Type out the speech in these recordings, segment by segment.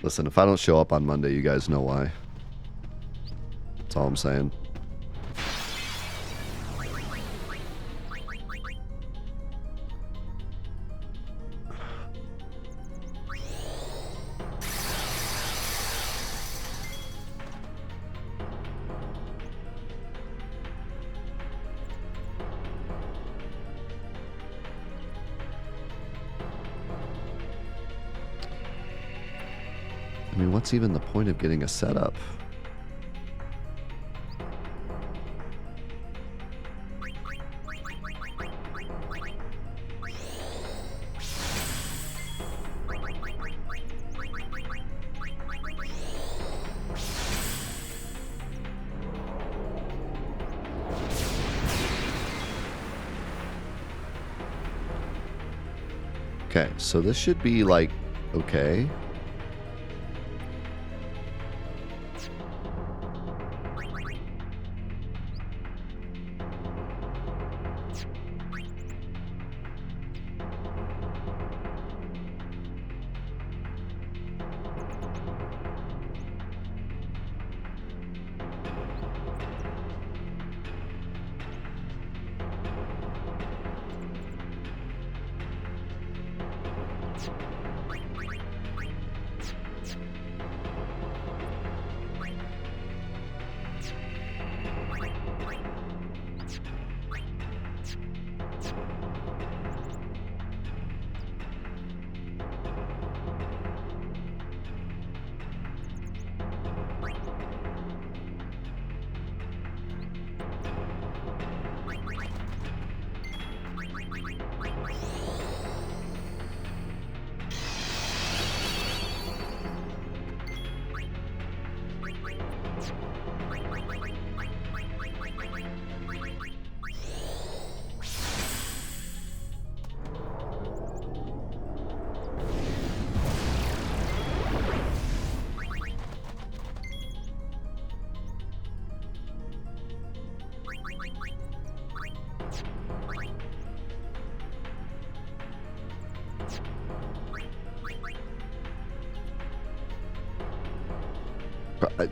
Listen, if I don't show up on Monday, you guys know why. That's all I'm saying. I mean, what's even the point of getting a setup? Okay, so this should be like, okay.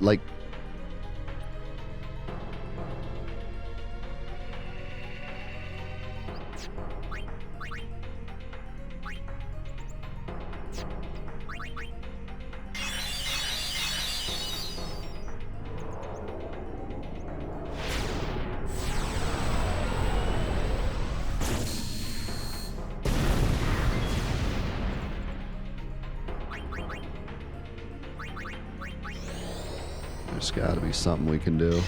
Like, there's got to be something we can do.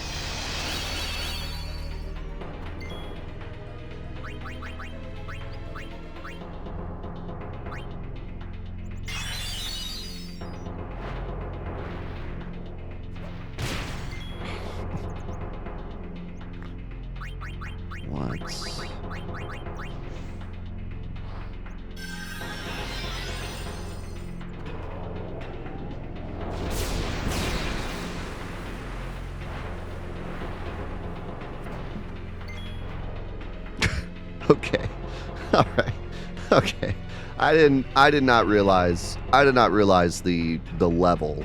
Okay. All right. Okay. I did not realize the level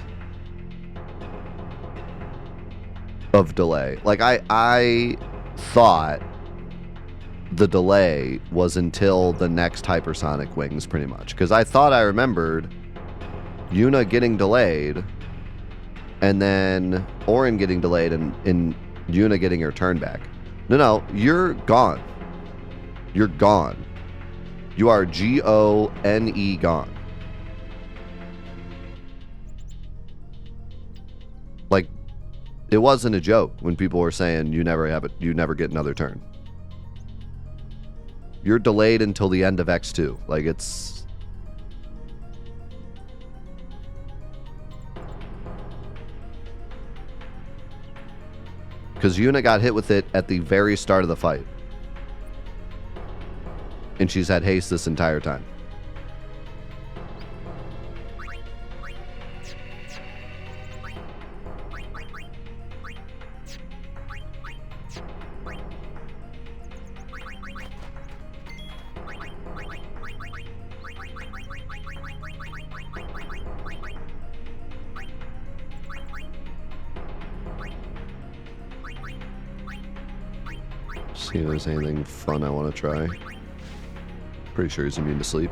of delay. Like I thought the delay was until the next hypersonic wings pretty much, because I thought I remembered Yuna getting delayed and then Orin getting delayed and Yuna getting her turn back. No, you're gone. You're gone. You are G-O-N-E gone. Like, it wasn't a joke when people were saying you never get another turn. You're delayed until the end of X2. Like, it's... Because Yuna got hit with it at the very start of the fight. And she's had haste this entire time. See if there's anything fun I want to try. Pretty sure he's immune to sleep.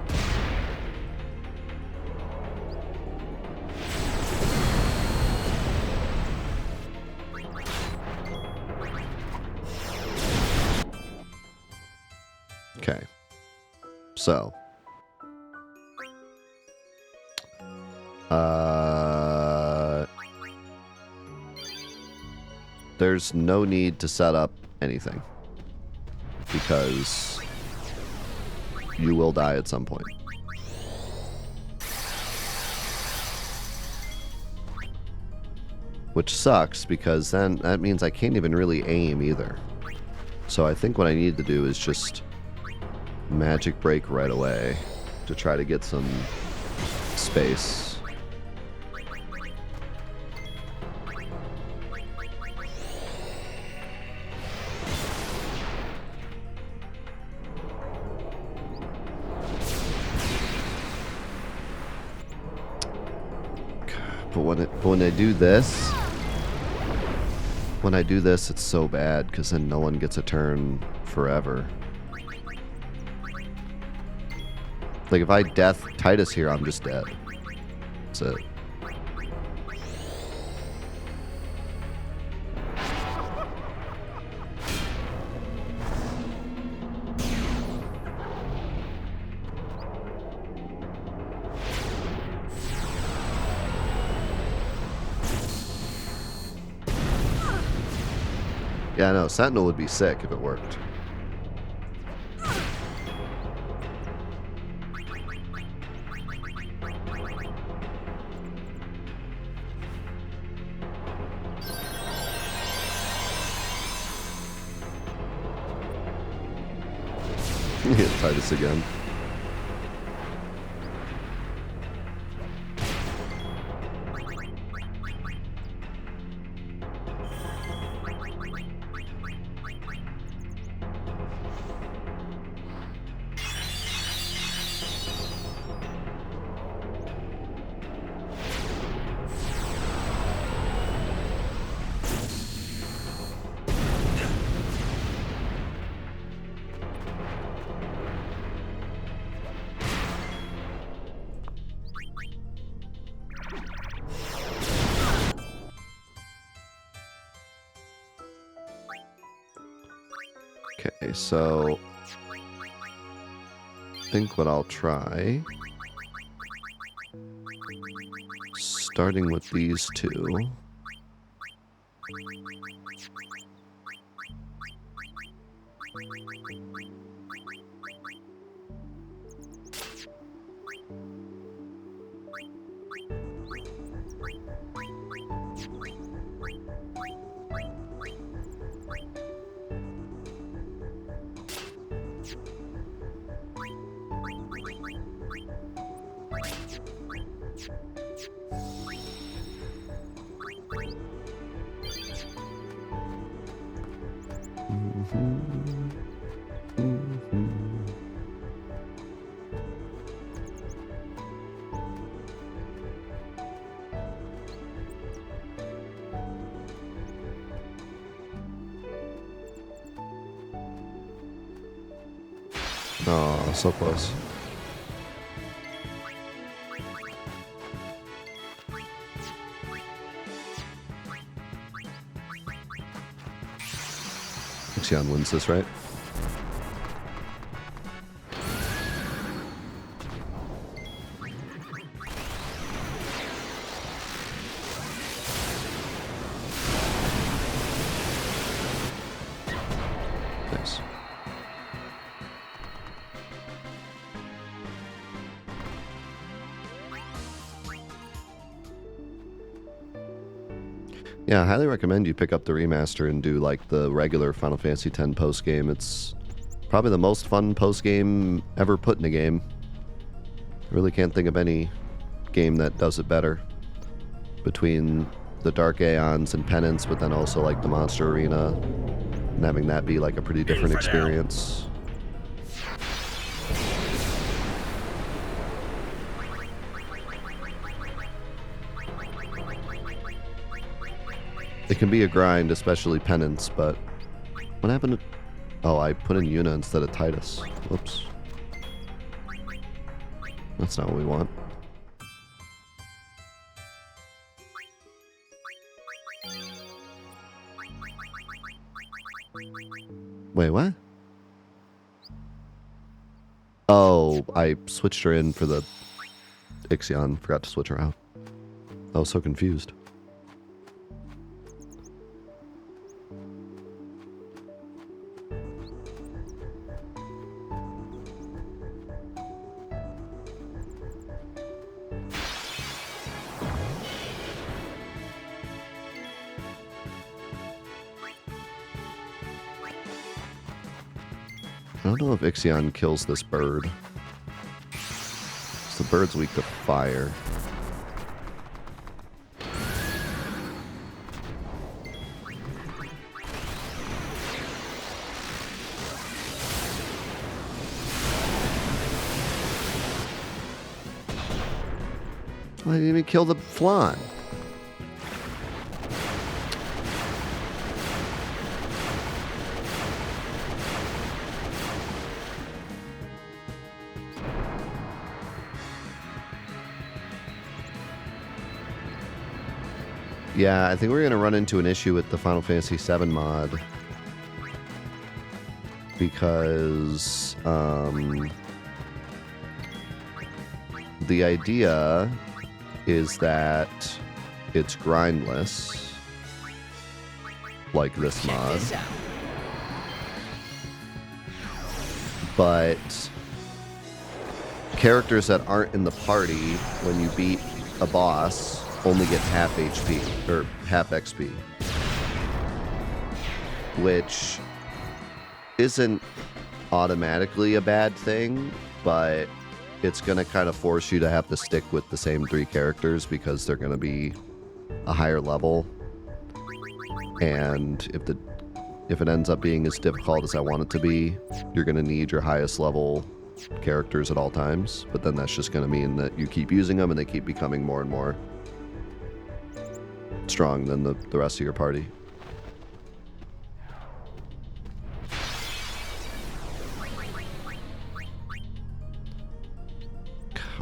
Okay. So. There's no need to set up anything. Because you will die at some point. Which sucks, because then that means I can't even really aim either. So I think what I need to do is just magic break right away to try to get some space. But when I do this, it's so bad because then no one gets a turn forever. Like if I death Titus here, I'm just dead. That's it. Yeah, no, Sentinel would be sick if it worked. Hit Titus again. Okay, so I think what I'll try, starting with these two. Oh, so close. Xian wins this, right? Nice. Yeah, I highly recommend you pick up the remaster and do like the regular Final Fantasy X post game. It's probably the most fun post game ever put in a game. I really can't think of any game that does it better. Between the Dark Aeons and Penance, but then also like the Monster Arena, and having that be like a pretty different experience. It can be a grind, especially Penance, but what happened to... Oh, I put in Yuna instead of Titus. Whoops. That's not what we want. Wait, what? Oh, I switched her in for the Ixion. Forgot to switch her out. I was so confused. I don't know if Ixion kills this bird. The bird's weak to fire. I didn't even kill the flan. Yeah, I think we're going to run into an issue with the Final Fantasy VII mod. Because the idea is that it's grindless, like this mod. But characters that aren't in the party, when you beat a boss, only get half HP, or half XP. Which isn't automatically a bad thing, but it's going to kind of force you to have to stick with the same 3 characters because they're going to be a higher level. And if it ends up being as difficult as I want it to be, you're going to need your highest level characters at all times. But then that's just going to mean that you keep using them and they keep becoming more and more strong than the rest of your party.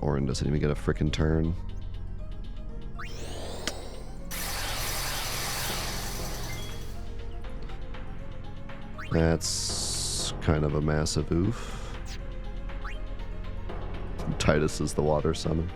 Orin doesn't even get a frickin' turn. That's kind of a massive oof. Titus is the water summon.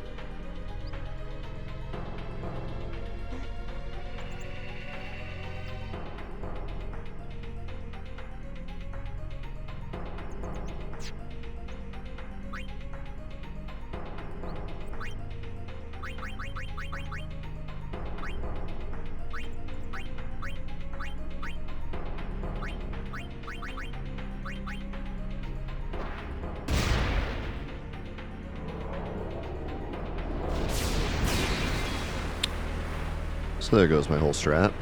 So there goes my whole strat.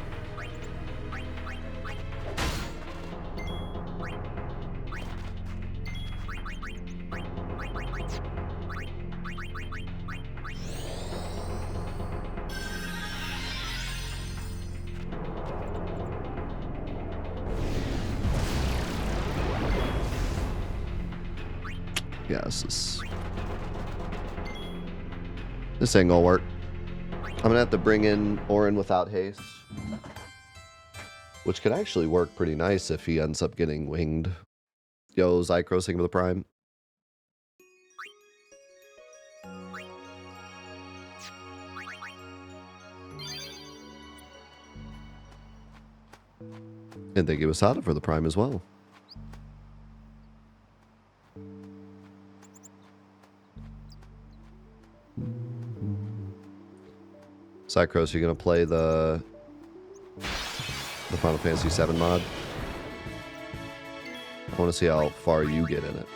Yeah, this ain't gonna work. I'm gonna have to bring in Orin without haste, which could actually work pretty nice if he ends up getting winged. Yo, Zycro, sing of the Prime. And thank you, Asada, for the Prime as well. Cycros, you gonna play the Final Fantasy VII mod? I want to see how far you get in it.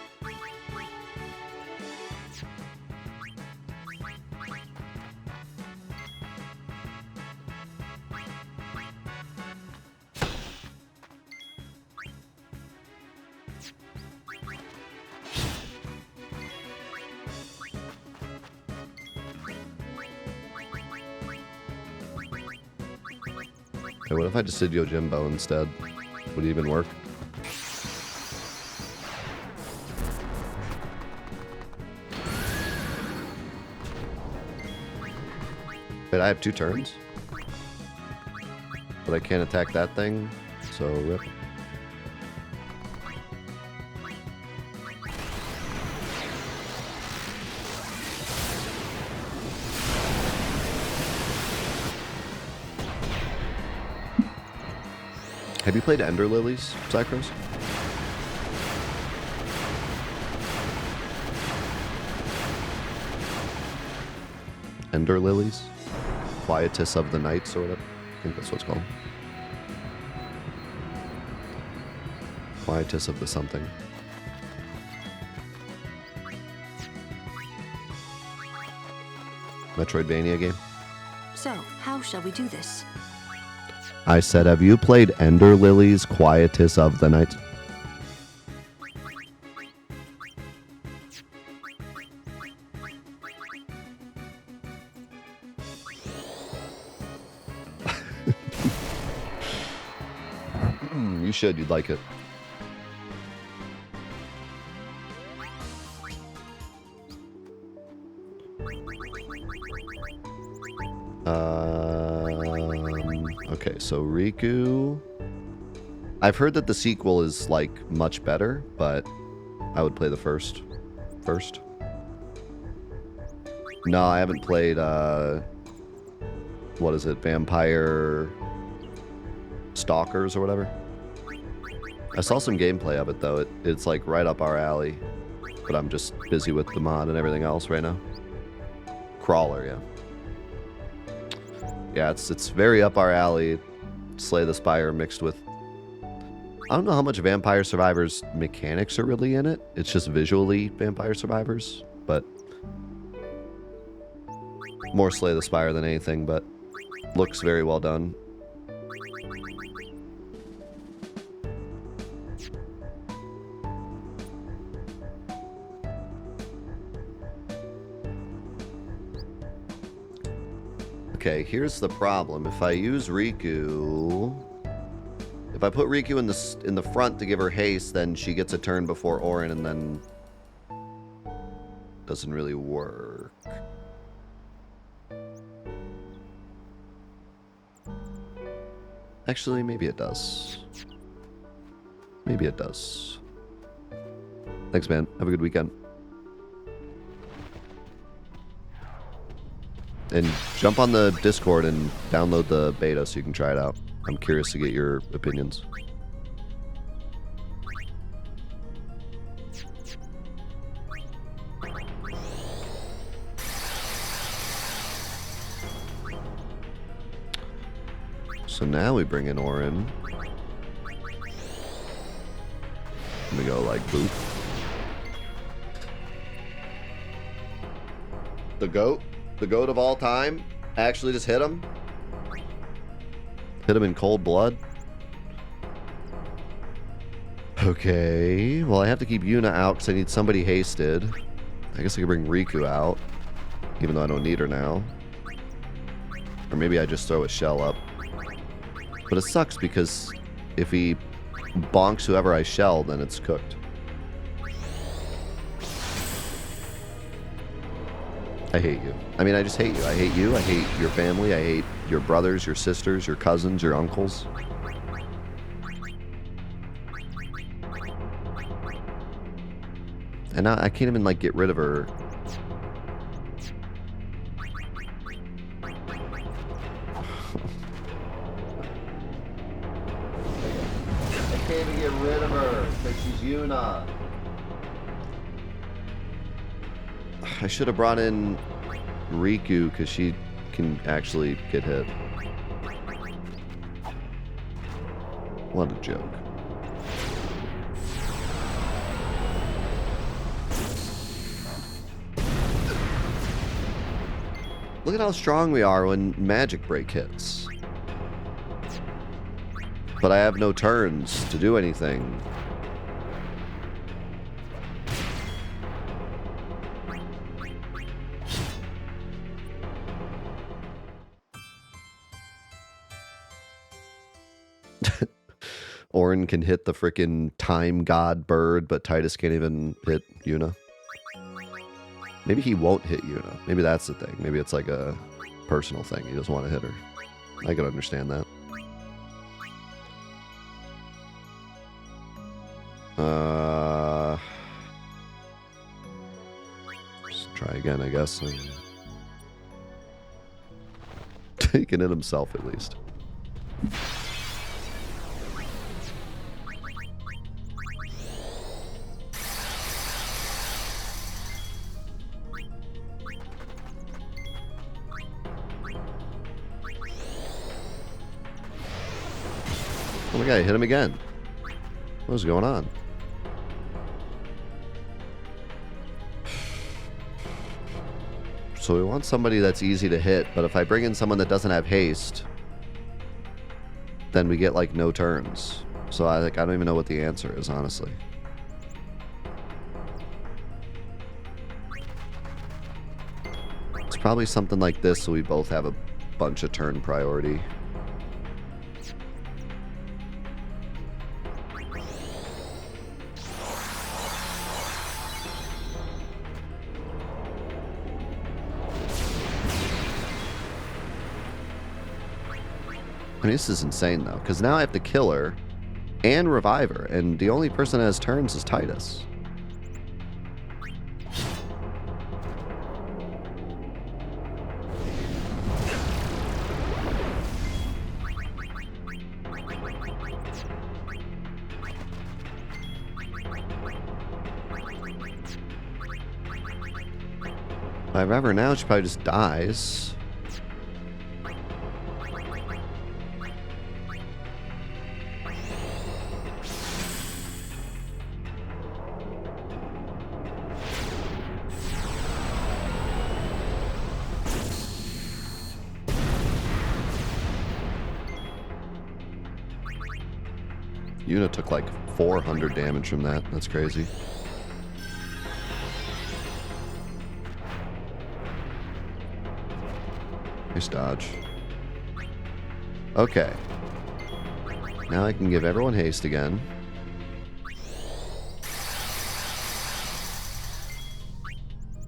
Okay, what if I just did Yojimbo instead? Would it even work? Wait, I have 2 turns? But I can't attack that thing, so rip. Have you played Ender Lilies, Cycros? Ender Lilies? Quietus of the Nights or whatever? I think that's what it's called. Quietus of the something. Metroidvania game. So, how shall we do this? I said, have you played Ender Lilies, Quietus of the Night? You should, you'd like it. Okay, so Riku. I've heard that the sequel is like much better, but I would play the first. No, I haven't played what is it? Vampire Stalkers or whatever. I saw some gameplay of it though. It's like right up our alley, but I'm just busy with the mod and everything else right now. Crawler, yeah. Yeah, it's very up our alley. Slay the Spire mixed with... I don't know how much Vampire Survivors mechanics are really in it. It's just visually Vampire Survivors, but... more Slay the Spire than anything, but looks very well done. Okay, here's the problem. If I use Riku... If I put Riku in the front to give her haste, then she gets a turn before Auron, and then... doesn't really work. Actually, maybe it does. Maybe it does. Thanks, man. Have a good weekend. And jump on the Discord and download the beta so you can try it out. I'm curious to get your opinions. So now we bring in Auron. And we go like boop. The goat? The goat of all time? Actually just hit him? Hit him in cold blood? Okay. Well, I have to keep Yuna out because I need somebody hasted. I guess I could bring Riku out. Even though I don't need her now. Or maybe I just throw a shell up. But it sucks because if he bonks whoever I shell, then it's cooked. I hate you. I mean, I just hate you. I hate you. I hate your family. I hate your brothers, your sisters, your cousins, your uncles. And now I can't even, like, get rid of her. I can't even get rid of her because she's Yuna. I should have brought in Riku because she can actually get hit. What a joke. Look at how strong we are when Magic Break hits. But I have no turns to do anything. Auron can hit the frickin' time god bird, but Titus can't even hit Yuna. Maybe he won't hit Yuna. Maybe that's the thing. Maybe it's like a personal thing. He doesn't want to hit her. I can understand that. Let's try again, I guess. He can hit himself at least. Oh my god, I hit him again. What is going on? So we want somebody that's easy to hit, but if I bring in someone that doesn't have haste, then we get like no turns. So I don't even know what the answer is, honestly. It's probably something like this, so we both have a bunch of turn priority. I mean, this is insane, though, because now I have to kill her and revive her, and the only person that has turns is Titus. If I revive her now, she probably just dies. Yuna took like 400 damage from that. That's crazy. Nice dodge. Okay. Now I can give everyone haste again.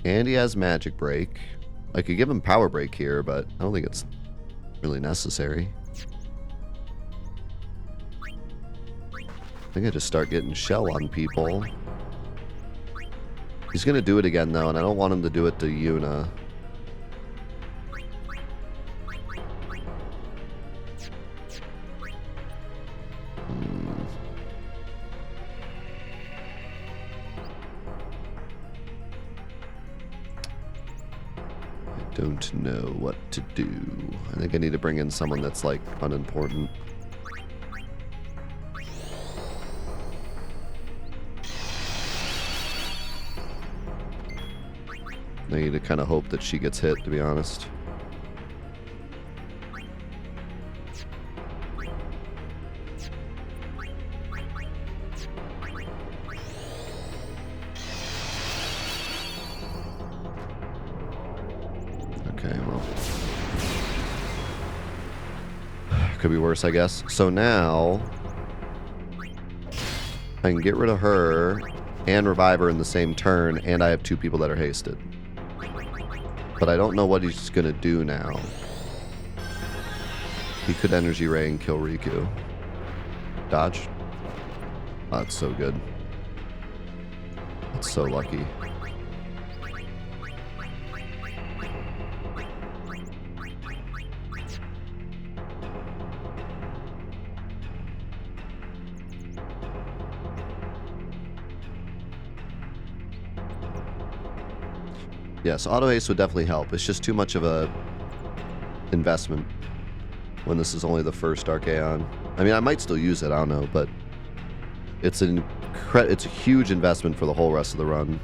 And he has magic break. I could give him power break here, but I don't think it's really necessary. I think I just start getting shell on people. He's going to do it again, though, and I don't want him to do it to Yuna. I don't know what to do. I think I need to bring in someone that's, like, unimportant. I need to kind of hope that she gets hit, to be honest. Okay, well. Could be worse, I guess. So now I can get rid of her and revive her in the same turn, and I have two people that are hasted. But I don't know what he's going to do now. He could energy ray and kill Riku. Dodge. Oh, that's so good. That's so lucky. Yes, auto haste would definitely help. It's just too much of a investment when this is only the first Dark Aeon. I mean, I might still use it, I don't know, but it's a huge investment for the whole rest of the run,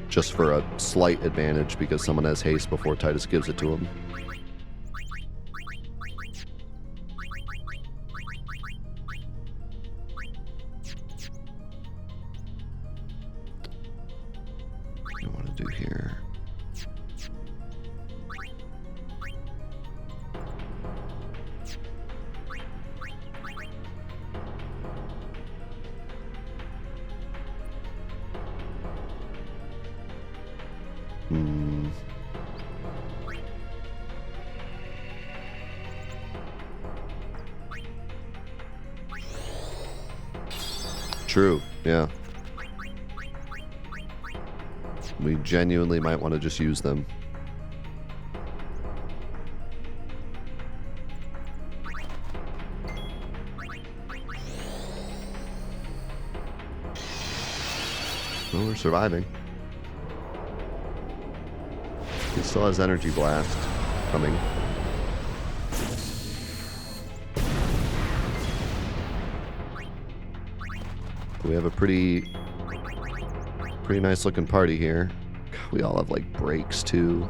just for a slight advantage because someone has haste before Titus gives it to him. What do I want to do here? True, yeah. We genuinely might want to just use them. Oh, we're surviving. He still has energy blast coming. We have a pretty nice looking party here. God, we all have like brakes too.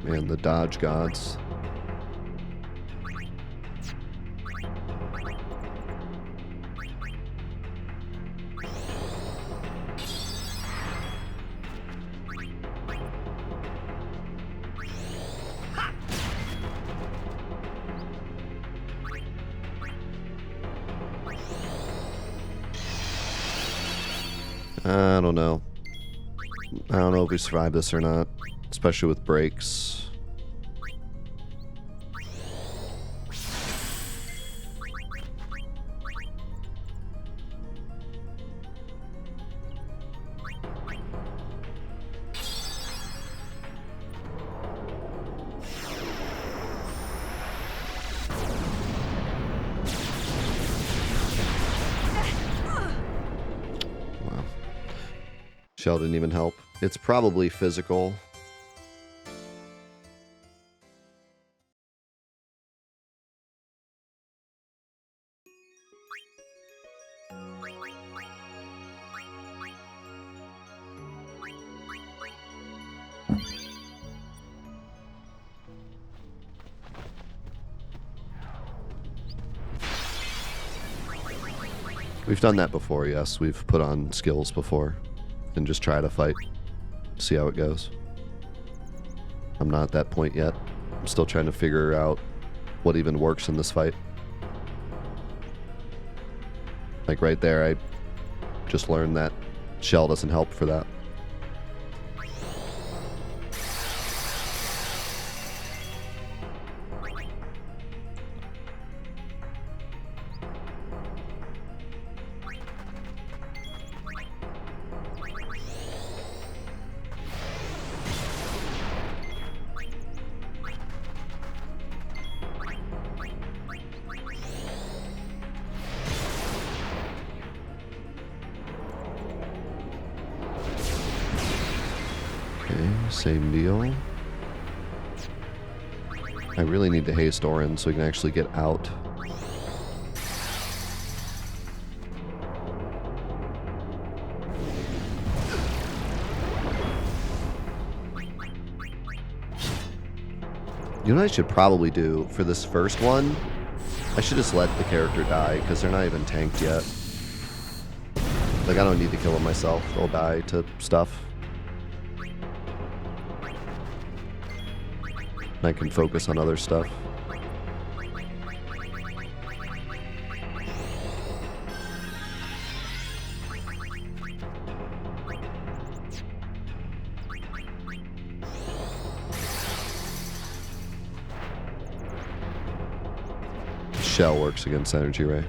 Man, the dodge gods. I don't know. I don't know if we survive this or not, especially with brakes. Shell didn't even help. It's probably physical. We've done that before, yes. We've put on skills before and just try to fight. See how it goes. I'm not at that point yet. I'm still trying to figure out what even works in this fight. Like right there, I just learned that shell doesn't help for that. Same deal. I really need to haste Orin so we can actually get out. You know what I should probably do for this first one? I should just let the character die because they're not even tanked yet. Like, I don't need to kill them myself. They'll die to stuff. I can focus on other stuff. Shell works against Energy Ray.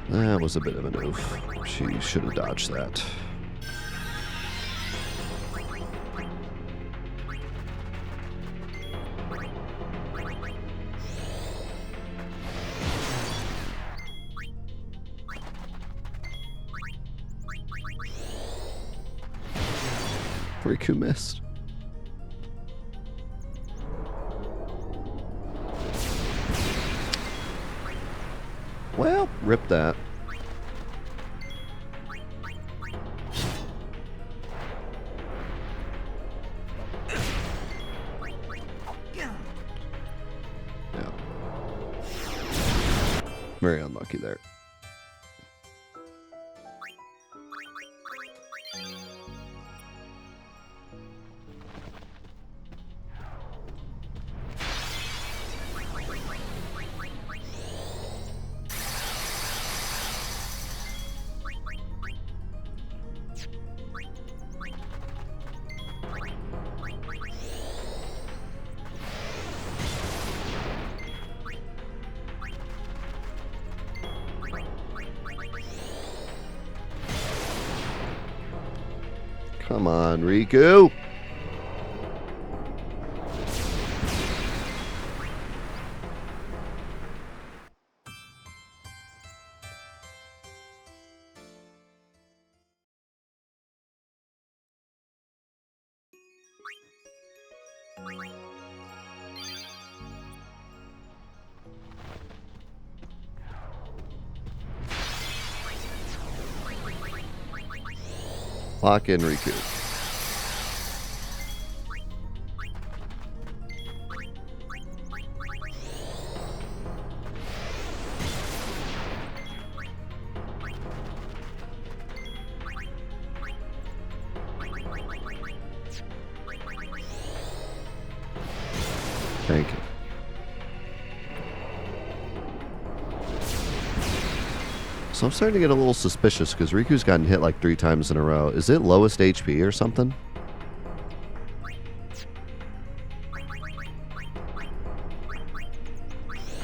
That was a bit of an oof. She should have dodged that. Riku missed. Well, rip that. Yeah. Very unlucky there. Come on, Riku. Lock in Riku. Thank you. So I'm starting to get a little suspicious because Riku's gotten hit like 3 times in a row. Is it lowest HP or something?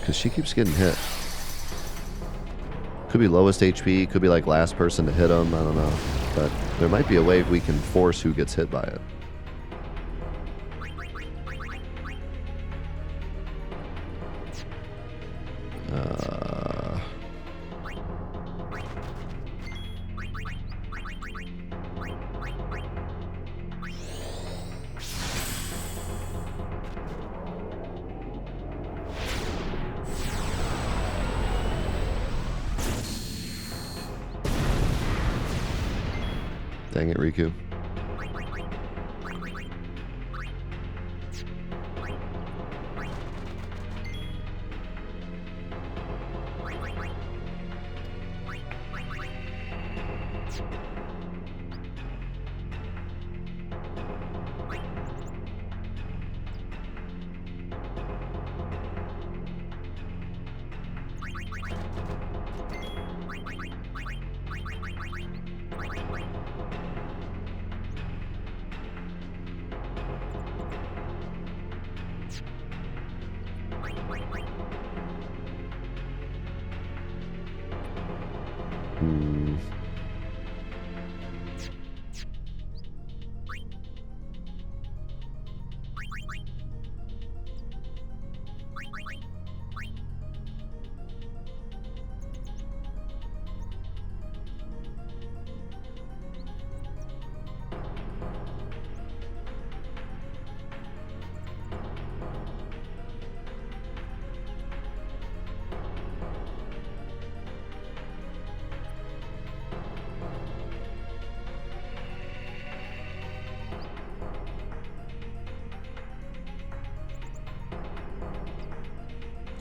Because she keeps getting hit. Could be lowest HP, could be like last person to hit him, I don't know. But there might be a way we can force who gets hit by it. Dang it, Riku.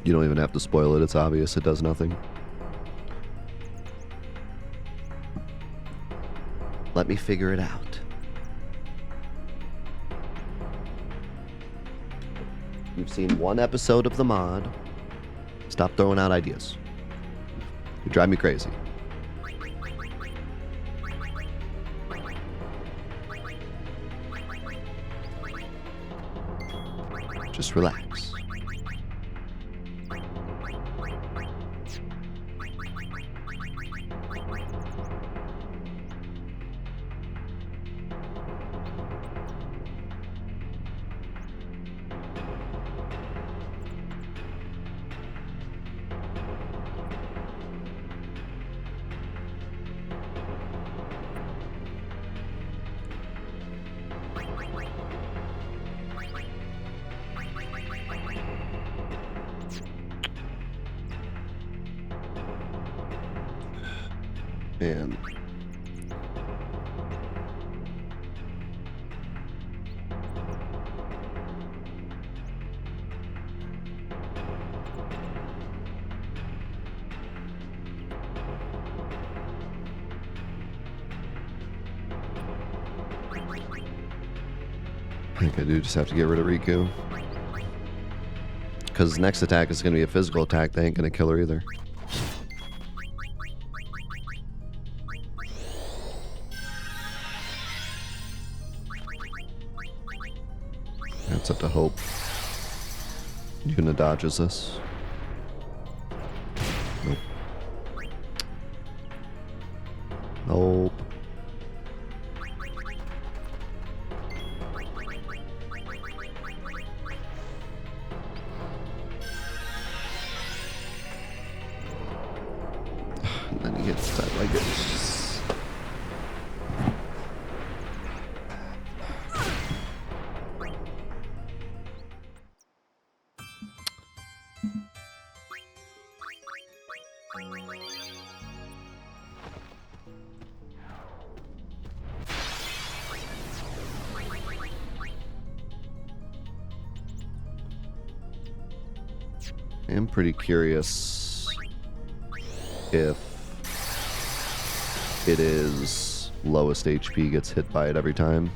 You don't even have to spoil it. It's obvious. It does nothing. Let me figure it out. You've seen one episode of the mod. Stop throwing out ideas. You drive me crazy. Just relax. Man. I think I do just have to get rid of Riku. Because next attack is going to be a physical attack. They ain't going to kill her either. That's up to hope. Yuna dodges this. Nope. Nope. And then he gets that like it's I'm pretty curious if it is lowest HP gets hit by it every time.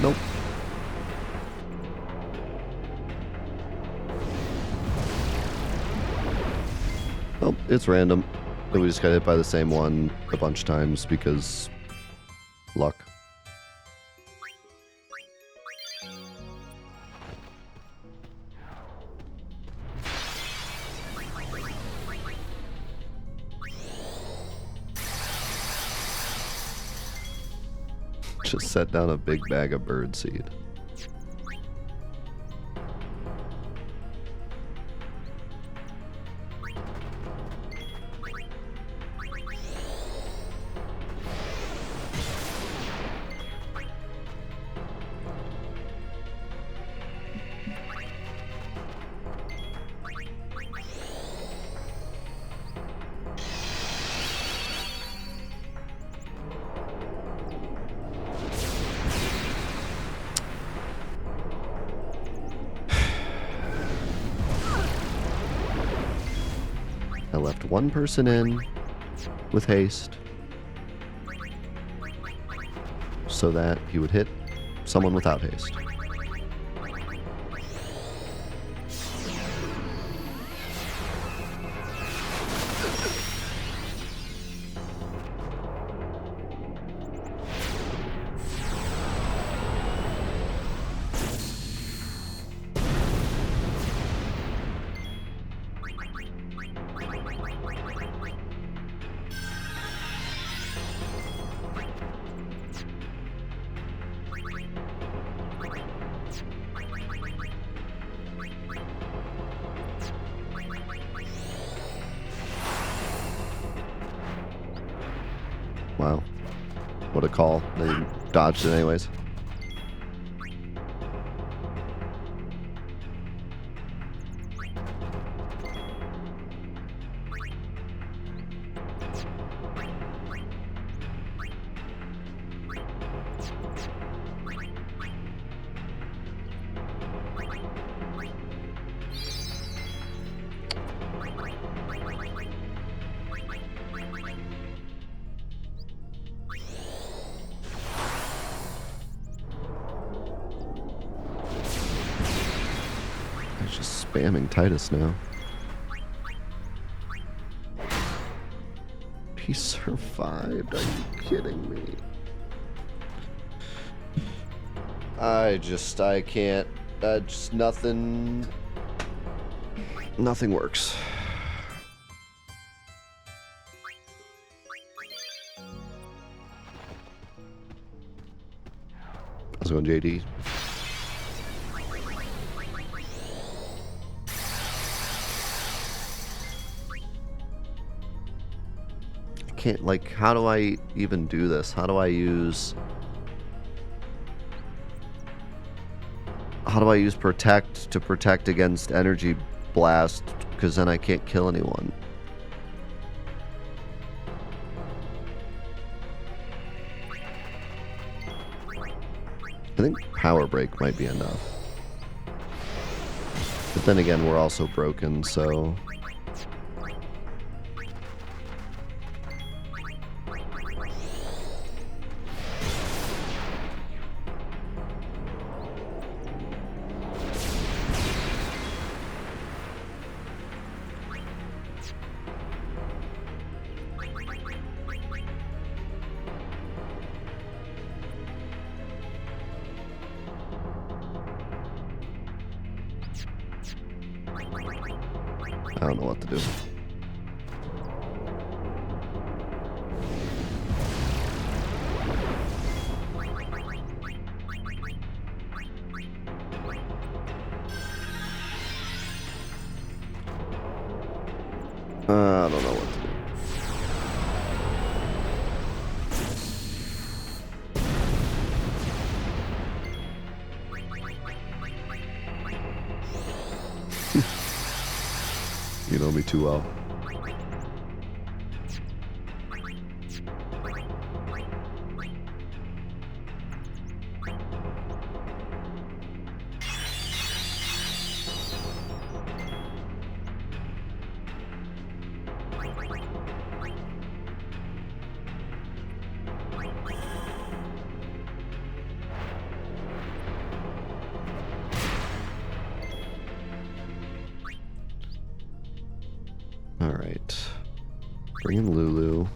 Nope. Oh, it's random. We just got hit by the same one a bunch of times because luck. Just set down a big bag of birdseed. I left one person in with haste so that he would hit someone without haste. Wow. What a call. They dodged it anyways. Just spamming Titus now. He survived. Are you kidding me? I can't. Just nothing works. How's it going, JD? I can't, like, how do I even do this? How do I use protect to protect against energy blast? Because then I can't kill anyone. I think power break might be enough. But then again, we're also broken, so... I don't know what to do. I don't know what to do. You know me too well. Alright. Bring in Lulu.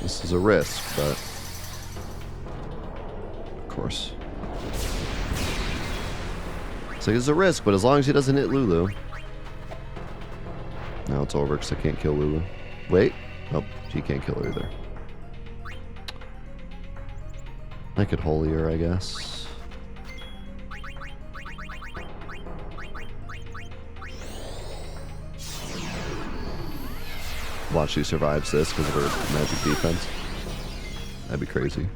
This is a risk, but... Of course. It's like, it's a risk, but as long as he doesn't hit Lulu. Now it's over because I can't kill Lulu. Wait. Nope, she can't kill her either. I could holy her, I guess. Watch she survives this because of her magic defense. That'd be crazy.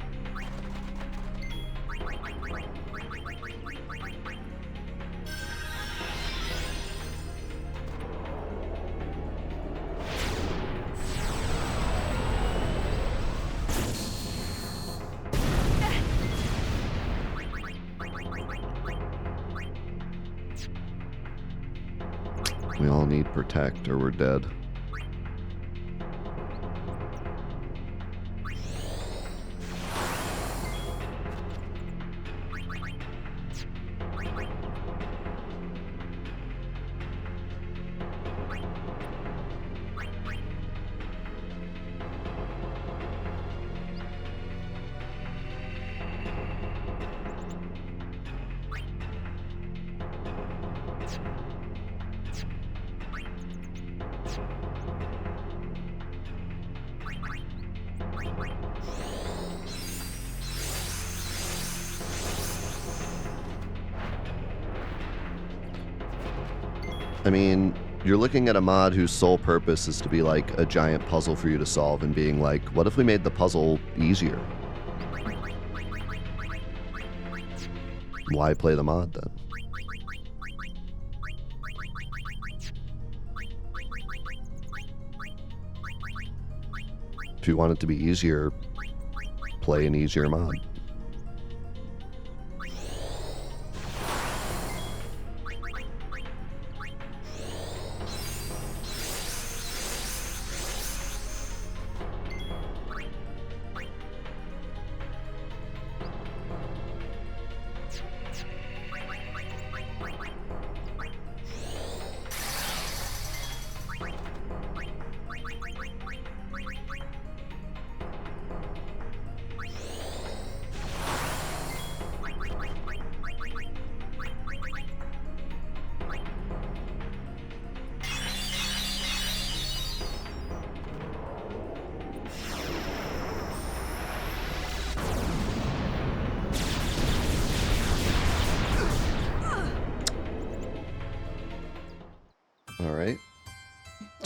We all need protect or we're dead. I mean, you're looking at a mod whose sole purpose is to be like a giant puzzle for you to solve and being like, what if we made the puzzle easier? Why play the mod then? If you want it to be easier, play an easier mod.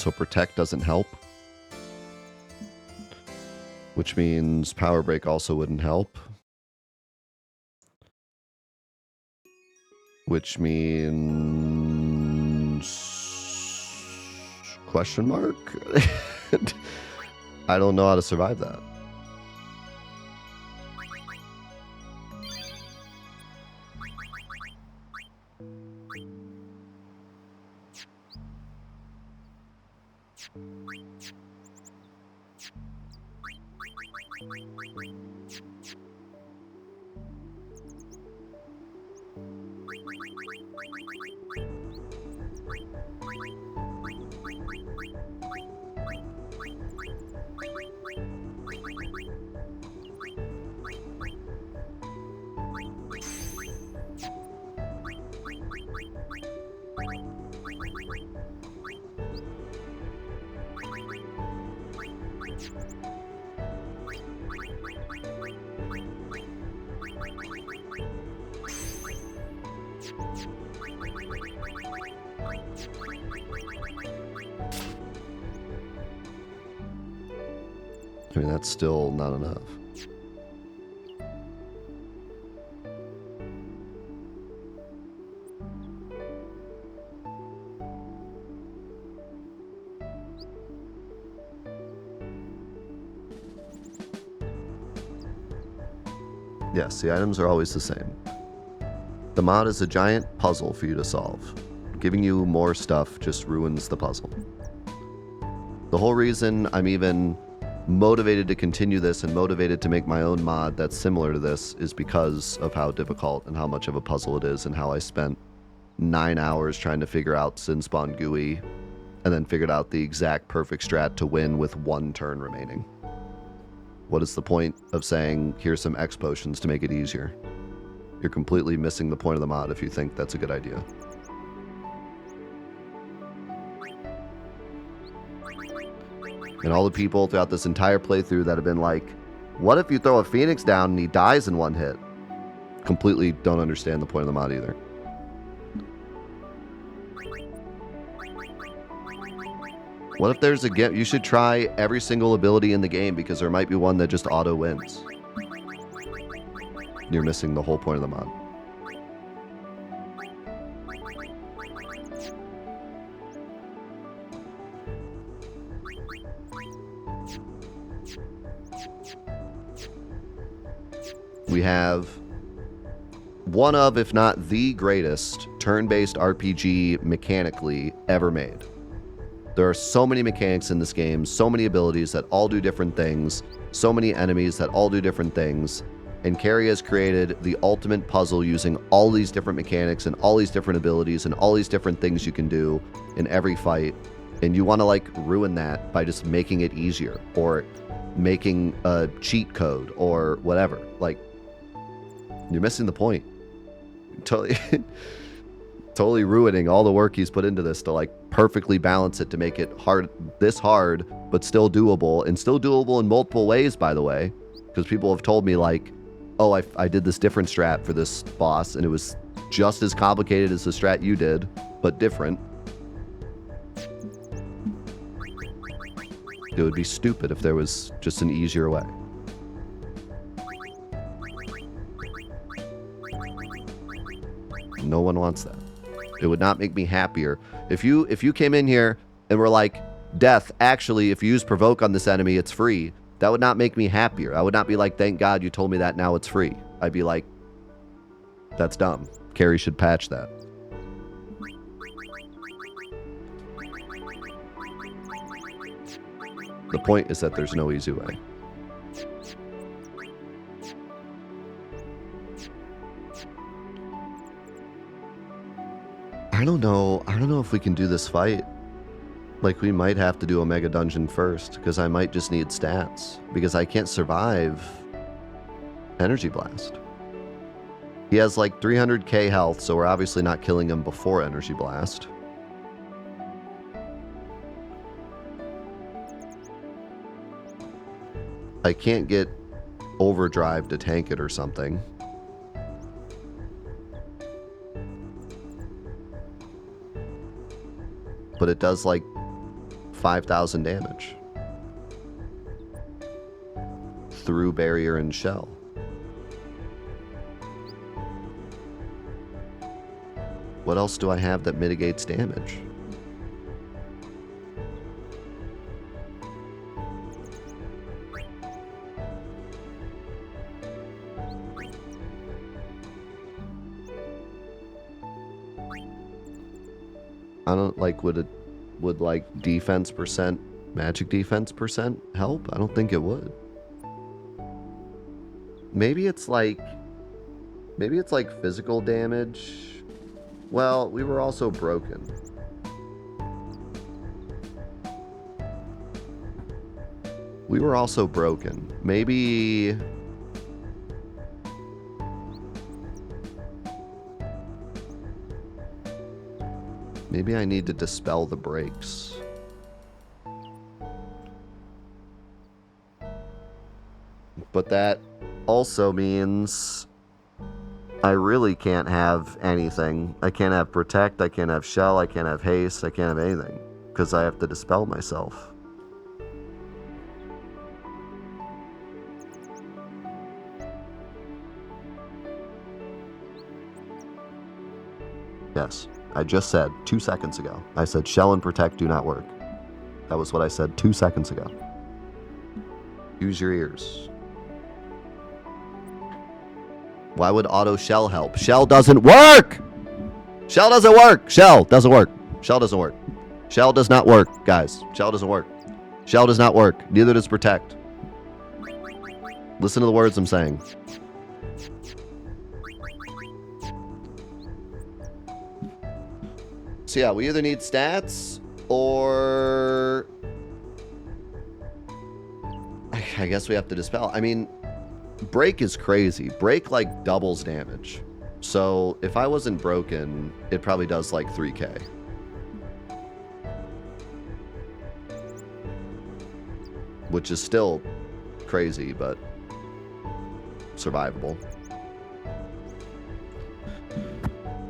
So protect doesn't help. Which means power break also wouldn't help. Which means... question mark? I don't know how to survive that. I mean, that's still not enough. Yes, the items are always the same. The mod is a giant puzzle for you to solve. Giving you more stuff just ruins the puzzle. The whole reason I'm even motivated to continue this and motivated to make my own mod that's similar to this is because of how difficult and how much of a puzzle it is, and how I spent 9 hours trying to figure out Sin Spawn GUI and then figured out the exact perfect strat to win with 1 turn remaining. What is the point of saying, here's some X potions to make it easier? You're completely missing the point of the mod if you think that's a good idea. And all the people throughout this entire playthrough that have been like, what if you throw a Phoenix down and he dies in 1 hit? Completely don't understand the point of the mod either. What if there's a game? You should try every single ability in the game, because there might be one that just auto wins. You're missing the whole point of the mod. We have one of, if not the greatest, turn-based RPG mechanically ever made. There are so many mechanics in this game, so many abilities that all do different things, so many enemies that all do different things, and Carrie has created the ultimate puzzle using all these different mechanics and all these different abilities and all these different things you can do in every fight, and you want to like ruin that by just making it easier or making a cheat code or whatever. Like, you're missing the point. Totally ruining all the work he's put into this to like perfectly balance it to make it hard, but still doable, and still doable in multiple ways, by the way, because people have told me like, oh, I did this different strat for this boss and it was just as complicated as the strat you did, but different. It would be stupid if there was just an easier way. No one wants that. It would not make me happier. If you came in here and were like, Death, actually, if you use provoke on this enemy, it's free, that would not make me happier. I would not be like, thank God you told me that, now it's free. I'd be like, that's dumb. Carrie should patch that. The point is that there's no easy way. I don't know if we can do this fight. Like, we might have to do a mega dungeon first, because I might just need stats, because I can't survive Energy Blast. He has like 300k health, so we're obviously not killing him before Energy Blast. I can't get overdrive to tank it or something. But it does like 5,000 damage. Through barrier and shell. What else do I have that mitigates damage? I don't like, would like defense percent, magic defense percent help? I don't think it would. Maybe it's like physical damage. Well, we were also broken. We were also broken. Maybe I need to dispel the breaks. But that also means I really can't have anything. I can't have protect, I can't have shell, I can't have haste, I can't have anything. Because I have to dispel myself. Yes, I just said 2 seconds ago. I said shell and protect do not work. That was what I said 2 seconds ago. Use your ears. Why would auto shell help? Shell doesn't work! Shell doesn't work! Shell doesn't work. Shell doesn't work. Shell does not work, guys. Shell doesn't work. Shell does not work. Neither does protect. Listen to the words I'm saying. So yeah, we either need stats or I guess we have to dispel. I mean, break is crazy. Break like doubles damage. So if I wasn't broken, it probably does like 3k. Which is still crazy, but survivable.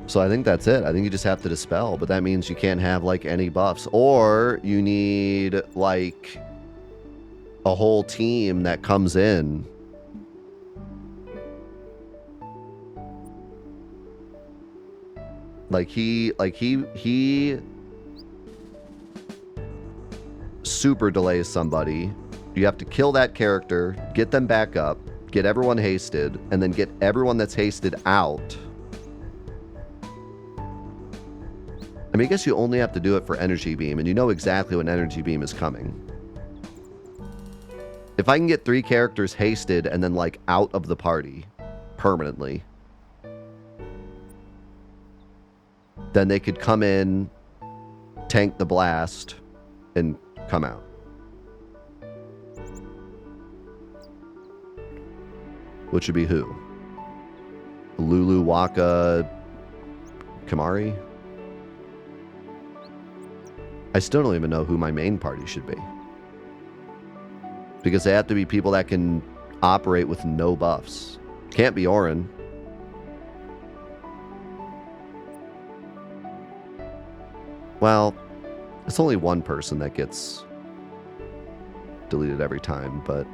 So I think that's it. I think you just have to dispel, but that means you can't have like any buffs. Or you need like a whole team that comes in. Like he super delays somebody. You have to kill that character, get them back up, get everyone hasted, and then get everyone that's hasted out. I mean, I guess you only have to do it for energy beam, and you know exactly when energy beam is coming. If I can get 3 characters hasted and then like out of the party permanently, then they could come in, tank the blast, and come out. Which would be who? Lulu, Waka, Kamari? I still don't even know who my main party should be. Because they have to be people that can operate with no buffs. Can't be Orin. Well, it's only one person that gets deleted every time, but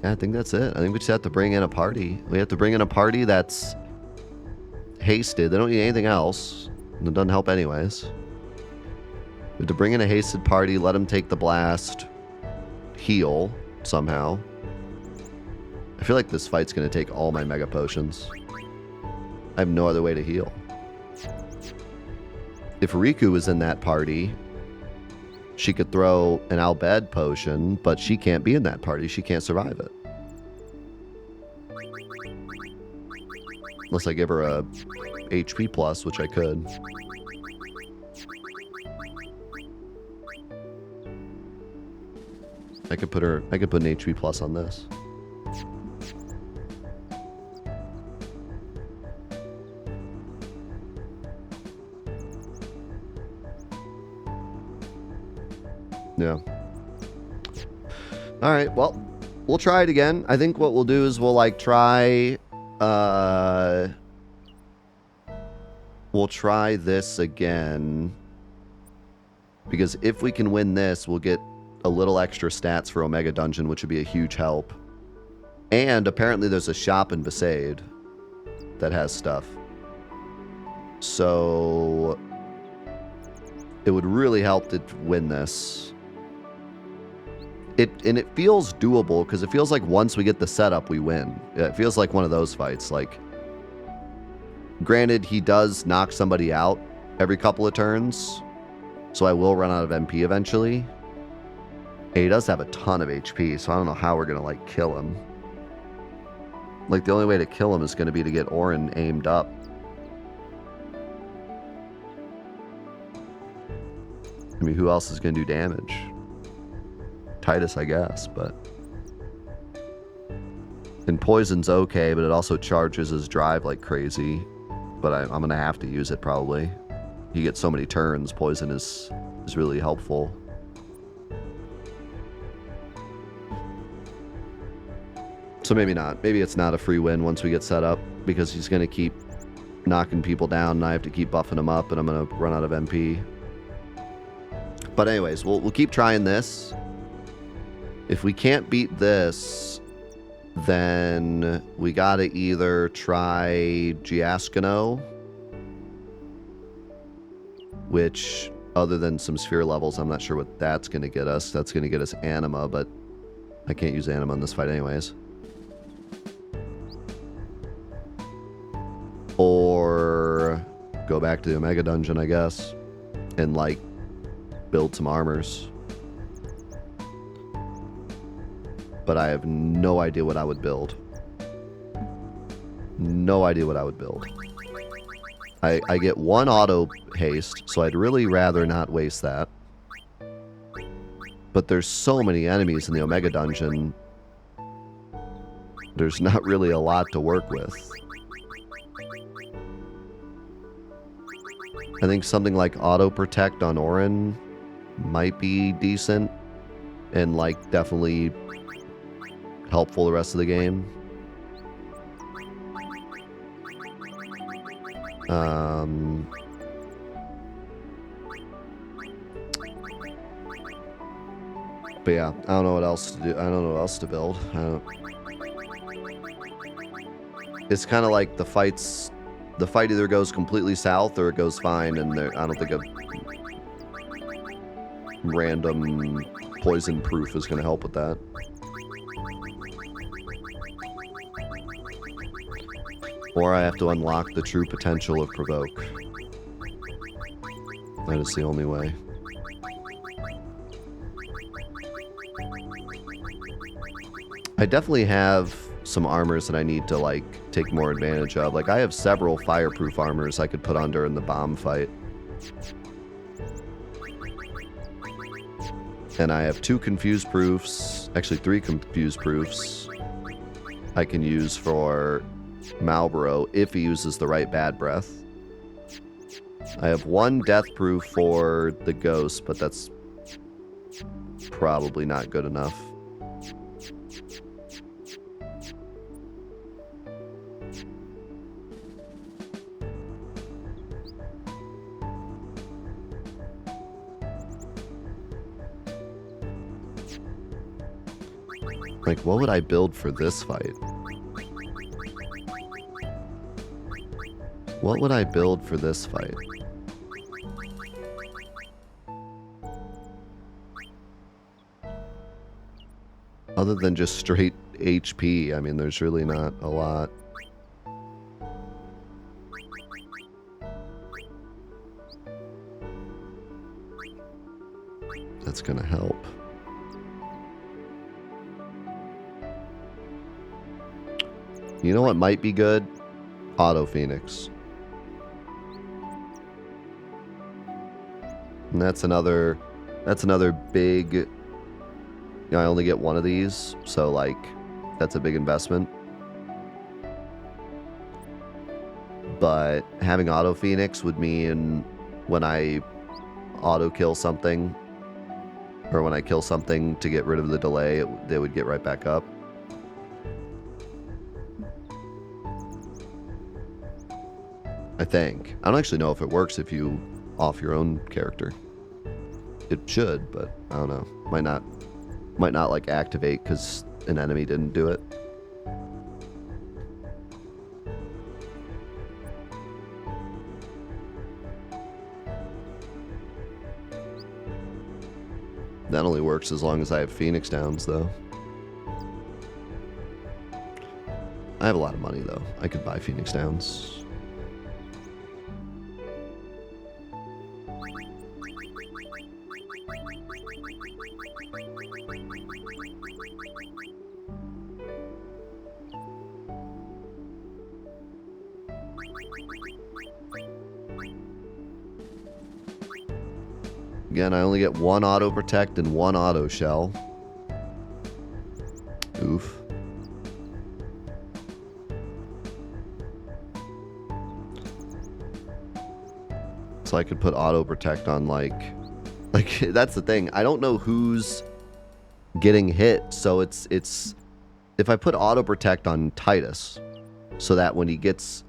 yeah, I think that's it. I think we just have to bring in a party. We have to bring in a party that's hasted. They don't need anything else. It doesn't help anyways. We have to bring in a hasted party, let them take the blast, heal somehow. I feel like this fight's going to take all my mega potions. I have no other way to heal. If Riku was in that party, she could throw an Albed potion, but she can't be in that party. She can't survive it. Unless I give her a HP plus, which I could. I could put an HP plus on this. Yeah. All right, well, we'll try it again. I think what we'll do is we'll, like, try... we'll try this again. Because if we can win this, we'll get a little extra stats for Omega Dungeon, which would be a huge help. And apparently there's a shop in Besaid that has stuff. So it would really help to win this. And it feels doable because it feels like once we get the setup, we win. It feels like one of those fights. Like, granted, he does knock somebody out every couple of turns, so I will run out of MP eventually. And he does have a ton of HP, so I don't know how we're gonna, like, kill him. Like, the only way to kill him is gonna be to get Orin aimed up. I mean, who else is gonna do damage? Titus, I guess, but... And Poison's okay, but it also charges his drive like crazy. But I'm going to have to use it, probably. You get so many turns, Poison is really helpful. So maybe not. Maybe it's not a free win once we get set up, because he's going to keep knocking people down, and I have to keep buffing him up, and I'm going to run out of MP. But anyways, we'll keep trying this. If we can't beat this, then we gotta either try Giascano, which, other than some sphere levels, I'm not sure what that's gonna get us. That's gonna get us Anima, but I can't use Anima in this fight anyways. Or go back to the Omega Dungeon, I guess, and, like, build some armors. But I have no idea what I would build. No idea what I would build. I get one auto haste, so I'd really rather not waste that. But there's so many enemies in the Omega Dungeon. There's not really a lot to work with. I think something like auto protect on Orin might be decent. And, like, definitely helpful the rest of the game. But yeah, I don't know what else to do. I don't know what else to build. It's kind of like the fight either goes completely south or it goes fine, and I don't think a random poison proof is going to help with that. Or I have to unlock the true potential of Provoke. That is the only way. I definitely have some armors that I need to, like, take more advantage of. Like, I have several fireproof armors I could put on during the bomb fight. And I have 2 confuse proofs, actually 3 confuse proofs I can use for Malboro if he uses the right bad breath. I have 1 death proof for the ghost, but that's probably not good enough. Like, what would I build for this fight? What would I build for this fight? Other than just straight HP, I mean, there's really not a lot. That's gonna help. You know what might be good? Auto Phoenix. And that's another big, you know, I only get 1 of these, so, like, that's a big investment. But having Auto Phoenix would mean when I auto kill something, Or when I kill something to get rid of the delay, they would get right back up. I think. I don't actually know if it works if you off your own character. It should, but I don't know. Might not like activate because an enemy didn't do it. That only works as long as I have Phoenix Downs, though. I have a lot of money, though. I could buy Phoenix Downs. Again, I only get one auto protect and one auto shell. Oof. So I could put auto protect on like that's the thing. I don't know who's getting hit, so it's if I put auto protect on Titus so that when he gets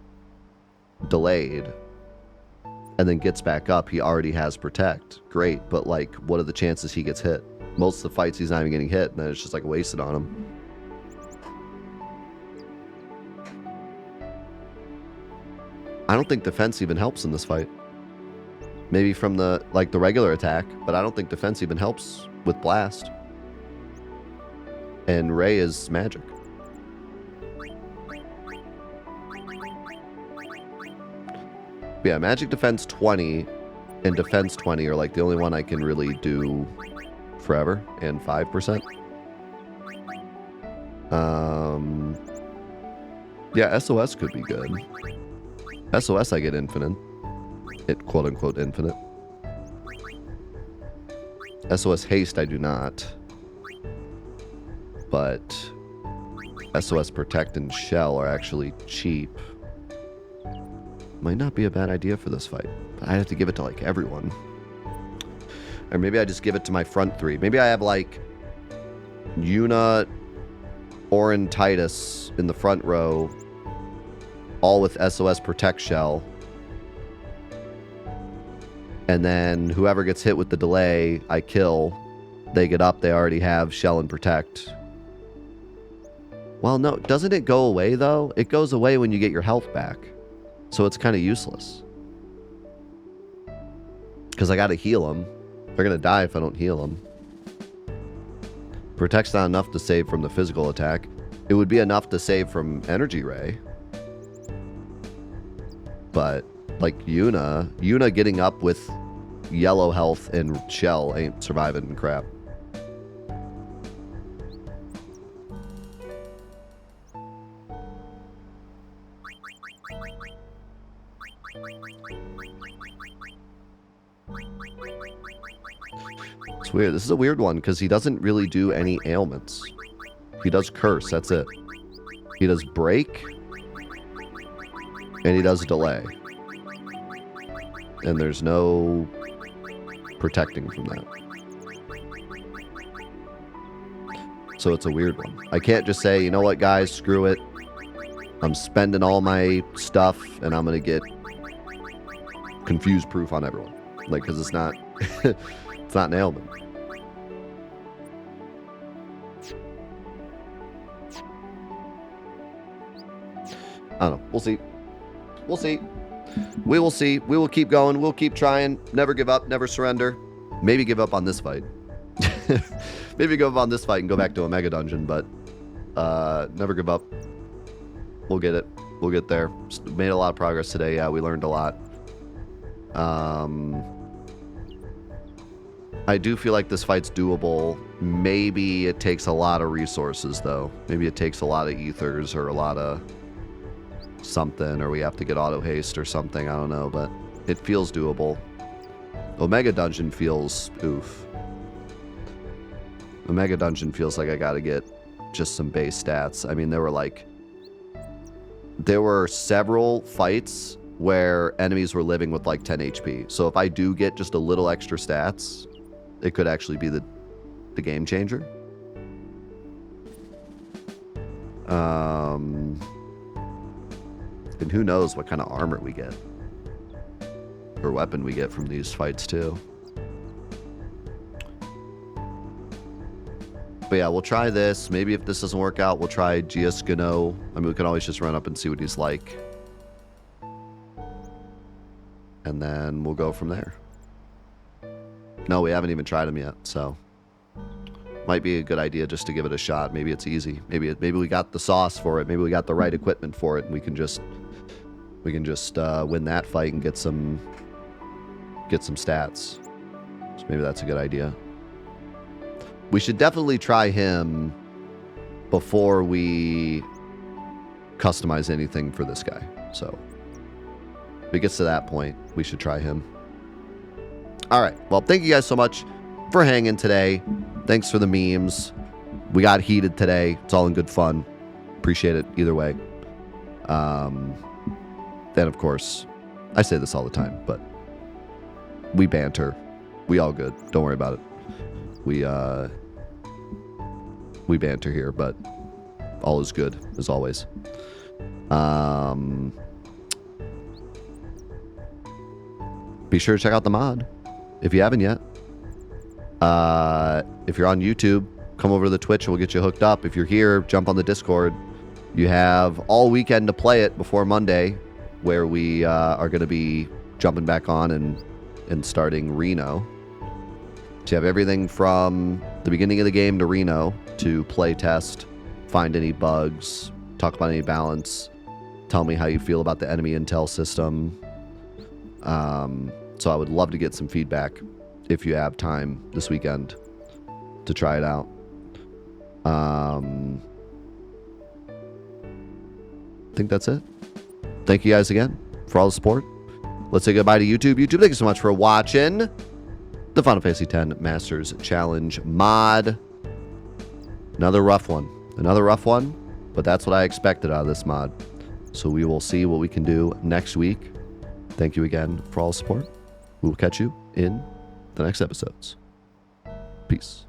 delayed and then gets back up, he already has protect. Great, but like, what are the chances he gets hit? Most of the fights he's not even getting hit, and then it's just like wasted on him. I don't think defense even helps in this fight. Maybe from the regular attack, but I don't think defense even helps with blast. And Ray is magic. Yeah, magic defense 20 and defense 20 are like the only one I can really do forever, and 5%. Yeah, SOS could be good. SOS I get infinite. It quote unquote infinite. SOS haste I do not. But SOS protect and shell are actually cheap. Might not be a bad idea for this fight. But I have to give it to like everyone. Or maybe I just give it to my front three. Maybe I have like Yuna, Orin, Titus in the front row, all with SOS protect shell. And then whoever gets hit with the delay, I kill. They get up, they already have shell and protect. Well, no, doesn't it go away though? It goes away when you get your health back. So it's kind of useless. Because I got to heal them. They're going to die if I don't heal them. Protect's not enough to save from the physical attack. It would be enough to save from Energy Ray. But, like Yuna getting up with yellow health and shell ain't surviving crap. It's weird. This is a weird one because he doesn't really do any ailments. He does curse, that's it. He does break, and he does delay. And there's no protecting from that. So it's a weird one. I can't just say, you know what, guys, screw it. I'm spending all my stuff, and I'm going to get confuse proof on everyone. Like, because it's not, it's not an ailment. I don't know. We'll see. We'll see. We will see. We will keep going. We'll keep trying. Never give up. Never surrender. Maybe give up on this fight. Maybe give up on this fight and go back to a mega dungeon, but never give up. We'll get it. We'll get there. Made a lot of progress today. Yeah, we learned a lot. I do feel like this fight's doable. Maybe it takes a lot of resources, though. Maybe it takes a lot of ethers or a lot of something, or we have to get auto haste or something. I don't know, but it feels doable. Omega Dungeon feels oof. Omega Dungeon feels like I gotta get just some base stats. I mean, there were several fights where enemies were living with like 10 HP. So if I do get just a little extra stats, it could actually be the game changer. And who knows what kind of armor we get. Or weapon we get from these fights too. But yeah, we'll try this. Maybe if this doesn't work out, we'll try Giascano. I mean, we can always just run up and see what he's like. And then we'll go from there. No, we haven't even tried him yet, so might be a good idea just to give it a shot. Maybe it's easy. Maybe we got the sauce for it. Maybe we got the right equipment for it, and we can just win that fight and get some stats. So maybe that's a good idea. We should definitely try him before we customize anything for this guy. So if it gets to that point, we should try him. All right. Well, thank you guys so much for hanging today. Thanks for the memes. We got heated today. It's all in good fun. Appreciate it either way. Then, of course, I say this all the time, but we banter. We all good. Don't worry about it. We banter here, but all is good as always. Be sure to check out the mod if you haven't yet. If you're on YouTube, come over to the Twitch and we'll get you hooked up. If you're here, jump on the Discord. You have all weekend to play it before Monday, where we are going to be jumping back on and starting Reno. So you have everything from the beginning of the game to Reno to play test, find any bugs, talk about any balance, tell me how you feel about the enemy intel system. So I would love to get some feedback if you have time this weekend to try it out. I think that's it. Thank you guys again for all the support. Let's say goodbye to YouTube. YouTube, thank you so much for watching the Final Fantasy X Masters Challenge mod. Another rough one, but that's what I expected out of this mod. So we will see what we can do next week. Thank you again for all the support. We will catch you in the next episodes. Peace.